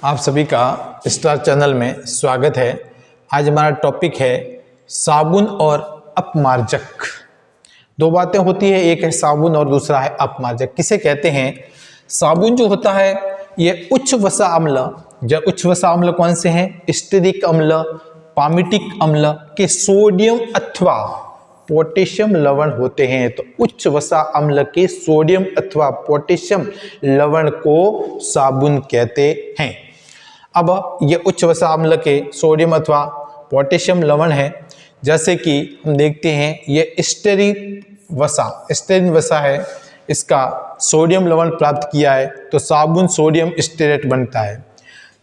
आप सभी का स्टार चैनल में स्वागत है। आज हमारा टॉपिक है साबुन और अपमार्जक। दो बातें होती है, एक है साबुन और दूसरा है अपमार्जक। किसे कहते हैं? साबुन जो होता है ये उच्च वसा अम्ल, जो उच्च वसा अम्ल कौन से हैं? स्टेरिक अम्ल, पामिटिक अम्ल के सोडियम अथवा पोटेशियम लवण होते हैं। तो उच्च वसा अम्ल के सोडियम अथवा पोटेशियम लवण को साबुन कहते हैं। अब ये उच्च वसा अम्ल के सोडियम अथवा पोटेशियम लवण है, जैसे कि हम देखते हैं ये स्टेरिन वसा है, इसका सोडियम लवण प्राप्त किया है तो साबुन सोडियम स्टेरेट बनता है।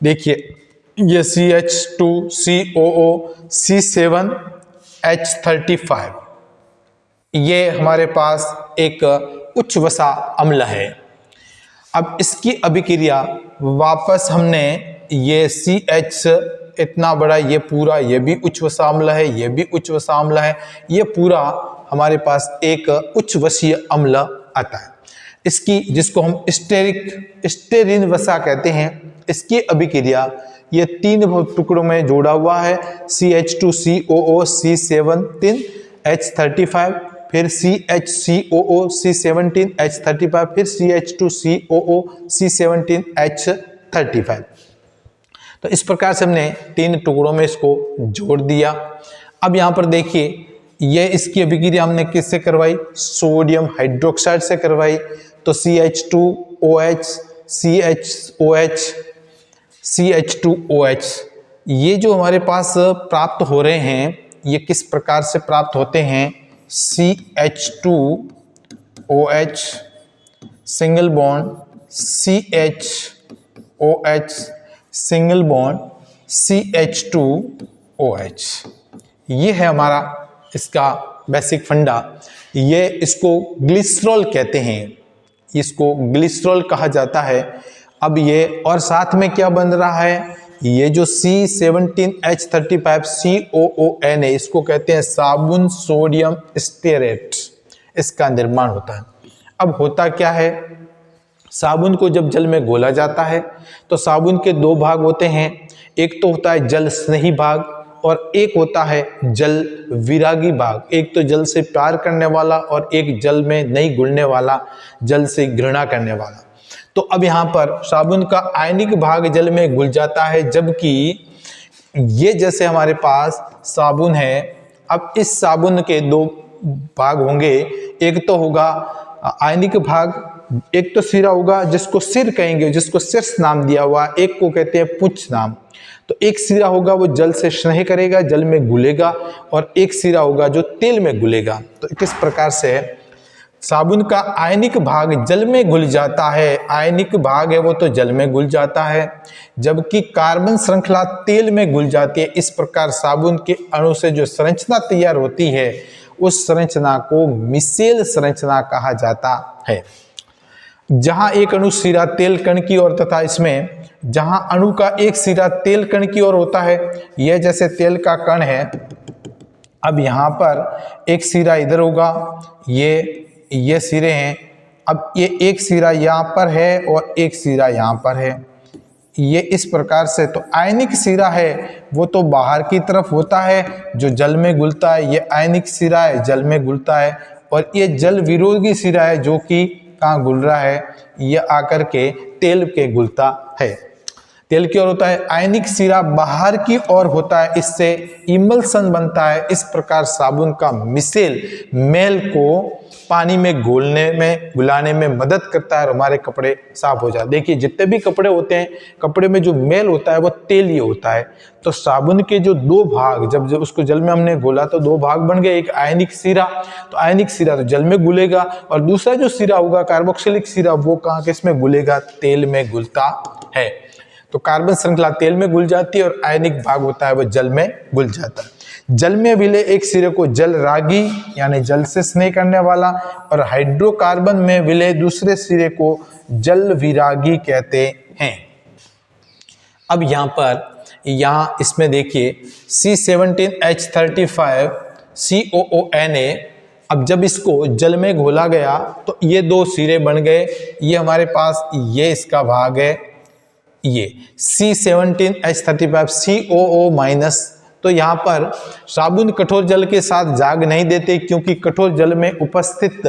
देखिए ये CH2COO C7H35 ये हमारे पास एक उच्च वसा अम्ल है। अब इसकी अभिक्रिया वापस हमने ये CH इतना बड़ा, ये पूरा ये भी उच्च वसा अम्ल है, ये भी उच्च वसा अम्ल है, ये पूरा हमारे पास एक उच्च वसीय अम्ल आता है। इसकी जिसको हम स्टेरिन वसा कहते हैं, इसकी अभिक्रिया ये तीन टुकड़ों में जोड़ा हुआ है। CH2COO C17H35, फिर CHCOO C17H35, फिर CH2COO C17H35। तो इस प्रकार से हमने तीन टुकड़ों में इसको जोड़ दिया। अब यहाँ पर देखिए ये इसकी अभिक्रिया हमने किससे करवाई? सोडियम हाइड्रोक्साइड से करवाई। तो CH2OH CHOH CH2OH ये जो हमारे पास प्राप्त हो रहे हैं, ये किस प्रकार से प्राप्त होते हैं? CH2OH single bond CHOH single bond CH2OH। ये है हमारा इसका बेसिक फंडा। ये इसको ग्लिसरॉल कहते हैं, इसको ग्लिसरॉल कहा जाता है। अब ये और साथ में क्या बन रहा है? ये जो C17H35 COON है, इसको कहते हैं साबुन सोडियम स्टेरेट, इसका निर्माण होता है। अब होता क्या है? साबुन को जब जल में घोला जाता है तो साबुन के दो भाग होते हैं, एक तो होता है जल स्नेही भाग और एक होता है जल विरागी भाग। एक तो जल से प्यार करने वाला और एक जल में नहीं घुलने वाला, जल से घृणा करने वाला। तो अब यहाँ पर साबुन का आयनिक भाग जल में घुल जाता है, जबकि ये जैसे हमारे पास साबुन है, अब इस साबुन के दो भाग होंगे। एक तो होगा आयनिक भाग, एक तो सिरा होगा जिसको सिर कहेंगे, जिसको शीर्ष नाम दिया हुआ, एक को कहते हैं पुच्छ नाम। तो एक सिरा होगा वो जल से स्नेह करेगा, जल में घुलेगा, और एक सिरा होगा जो तेल में घुलेगा। तो किस प्रकार से साबुन का आयनिक भाग जल में घुल जाता है, आयनिक भाग है वो तो जल में घुल जाता है, जबकि कार्बन श्रृंखला तेल में घुल जाती है। इस प्रकार साबुन के अणु से जो संरचना तैयार होती है, उस संरचना को मिसेल संरचना कहा जाता है। जहां एक अणु सिरा तेल कण की ओर तथा इसमें जहां अणु का एक सिरा तेल कण की ओर होता है, यह जैसे तेल का कण है। अब यहाँ पर एक सिरा इधर होगा, ये सिरे हैं। अब ये एक सिरा यहाँ पर है और एक सिरा यहाँ पर है, ये इस प्रकार से। तो आयनिक सिरा है वो तो बाहर की तरफ होता है जो जल में घुलता है, ये आयनिक सिरा है जल में घुलता है। और ये जल विरोधी सिरा है जो कि कहाँ घुल रहा है? ये आकर के तेल के घुलता है, तेल की ओर होता है। आयनिक सिरा बाहर की ओर होता है, इससे इमल्सन बनता है। इस प्रकार साबुन का मिसेल मेल को पानी में घुलाने में मदद करता है और हमारे कपड़े साफ हो जाते। देखिए जितने भी कपड़े होते हैं, कपड़े में जो मेल होता है वो तेलीय होता है। तो साबुन के जो दो भाग, जब उसको जल में हमने घोला तो दो भाग बन गए, एक आयनिक सिरा, तो आयनिक सिरा तो जल में घुलेगा, और दूसरा जो सिरा होगा कार्बोक्सिलिक सिरा, वो कहाँ किसमें घुलेगा? तेल में घुलता है। तो कार्बन श्रृंखला तेल में घुल जाती है और आयनिक भाग होता है वो जल में घुल जाता है। जल में विलय एक सिरे को जल रागी यानी जल से स्नेह करने वाला, और हाइड्रोकार्बन में विलय दूसरे सिरे को जल विरागी कहते हैं। अब यहाँ इसमें देखिए C17H35 COONA, अब जब इसको जल में घोला गया तो ये दो सिरे बन गए। ये हमारे पास ये इसका भाग है, ये C17H35 COO माइनस। तो यहाँ पर साबुन कठोर जल के साथ जाग नहीं देते क्योंकि कठोर जल में उपस्थित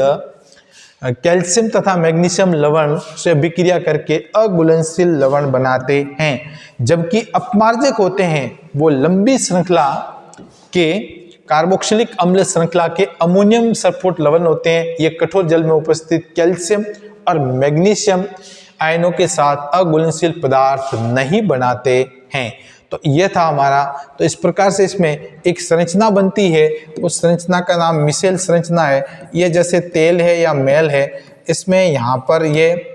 कैल्शियम तथा मैग्नीशियम लवण से अभिक्रिया करके अघुलनशील लवण बनाते हैं, जबकि अपमार्जक होते हैं वो लंबी श्रृंखला के कार्बोक्सिलिक अम्ल श्रृंखला के अमोनियम सल्फेट लवण होते हैं। ये कठोर जल में उपस्थित कैल्शियम और मैग्नीशियम आयनों के साथ अघुलनशील पदार्थ नहीं बनाते हैं। तो यह था हमारा। तो इस प्रकार से इसमें एक संरचना बनती है, उस संरचना का नाम मिशेल संरचना है। ये जैसे तेल है या मैल है, इसमें यहाँ पर ये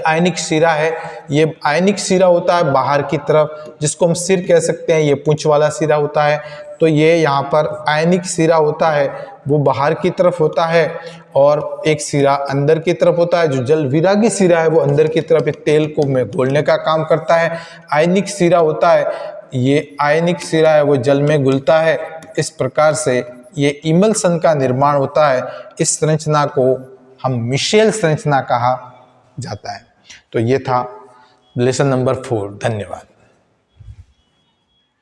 आयनिक सिरा है। ये आयनिक सिरा होता है बाहर की तरफ, जिसको हम सिर कह सकते हैं। ये पूंछ वाला सिरा होता है। तो ये यहाँ पर आयनिक सिरा होता है, वो बाहर की तरफ होता है, और एक सिरा अंदर की तरफ होता है। जो जल विरागी सिरा है वो अंदर की तरफ तेल को में घोलने का काम करता है। आयनिक सिरा होता है, ये आयनिक सिरा है वो जल में घुलता है। इस प्रकार से ये इमल्सन का निर्माण होता है। इस संरचना को हम मिशेल संरचना कहा जाता है। तो ये था लेसन नंबर 4। धन्यवाद।